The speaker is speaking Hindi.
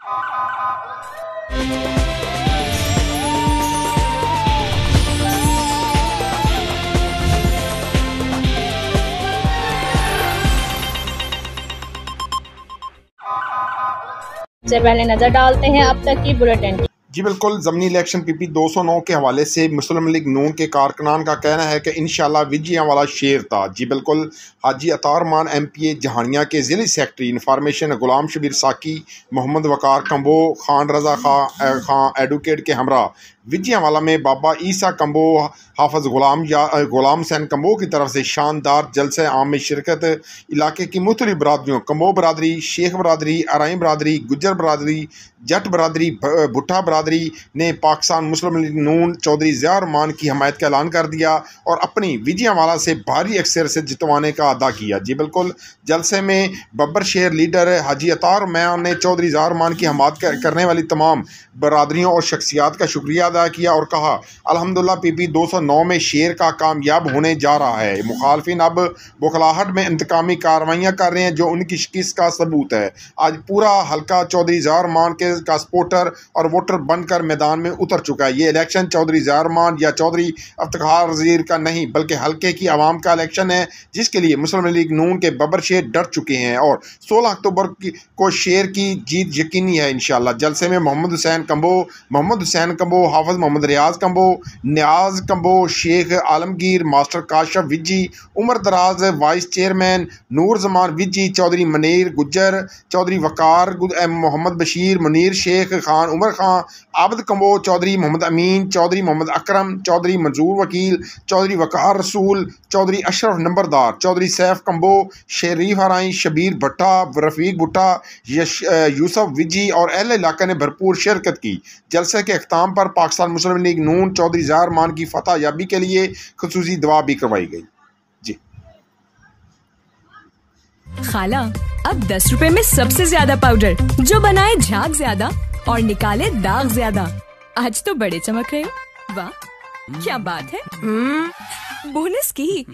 से पहले नजर डालते हैं अब तक की बुलेटिन। जी बिल्कुल, ज़मनी इलेक्शन PP 209 के हवाले से मुस्लिम लीग नून के कारकुनान का कहना है कि इंशाल्लाह विजय वाला शेर था। जी बिल्कुल, हाजी अतारमान MPA जहानिया के ज़िली सेक्रेटरी इंफॉर्मेशन गुलाम शबीर साकी, मोहम्मद वकार कंबो, खान रजा खां एडवोकेट के हमरा विजयवाला में बाबा ईसा कंबो, हाफिज गुलाम हुसैन कंबो की तरफ से शानदार जलसे आम में शिरकत। इलाके की मुख्तलिफ बरादरियों कंबो बरादरी, शेख बरादरी, अराई बरादरी, गुज्जर बरादरी, जट बरादरी, भुट्टा बरादरी ने पाकिस्तान मुस्लिम लीग नून चौधरी ज़िया रहमान की हमायत का ऐलान कर दिया और अपनी विजयवाला से भारी अक्सर से जितवाने का अदा किया। जी बिल्कुल, जलसे में बब्बर शेर लीडर हाजी अतार मैन ने चौधरी ज़िया रहमान की हमायत करने वाली तमाम बरादरियों और शख्सियात का शुक्रिया अदा किया और कहा अल्हम्दुलिल्लाह PP 209 में शेर का कामयाब होने जा रहा है। मुखालफिन अब बुखलाहट में इंतकामी कार्रवाइयाँ कर रहे हैं जो उनकी शिकस्त का सबूत है। आज पूरा हल्का चौधरी ज़िया रहमान का सपोर्टर और वोटर बनकर मैदान में उतर चुका है। ये इलेक्शन चौधरी ज़िया रहमान या चौधरी इफ्तिखार वज़ीर का नहीं बल्कि हल्के की आवाम का इलेक्शन है, जिसके लिए मुस्लिम लीग नून के बब्बर शेर डर चुके हैं और 16 अक्टूबर को शेर की जीत यकीनी है इंशाल्लाह। जलसे में मोहम्मद हुसैन कंबो, हाफिज मोहम्मद रियाज कंबो, नियाज कंबो, शेख आलमगीर, मास्टर काशफ विजी, उमर दराज वाइस चेयरमैन, नूर जमान विजी, चौधरी मनीर गुज्जर, चौधरी वकार, मोहम्मद बशीर, मुनीर शेख खान, उमर खां, आबद कंबो, चौधरी मोहम्मद अमीन, चौधरी मोहम्मद अकरम, चौधरी मंजूर वकील, चौधरी वकार रसूल, चौधरी अशरफ नंबरदार, चौधरी सैफ कंबो, शरीफ हराई, शबीर भट्टा, रफ़ीक भुट्टा, यूसुफ विजी और अहले इलाका ने भरपूर शिरकत की। जलसे के अख्ताम पर पाकिस्तान मुस्लिम लीग नून चौधरी ज़िया रहमान की फतह याबी के लिए खुसूसी दुआ भी करवाई गई। जी खाला, अब 10 रुपए में सबसे ज्यादा पाउडर जो बनाए झाग ज्यादा और निकाले दाग ज्यादा। आज तो बड़े चमक रहे हो। वाह क्या बात है। बोनस की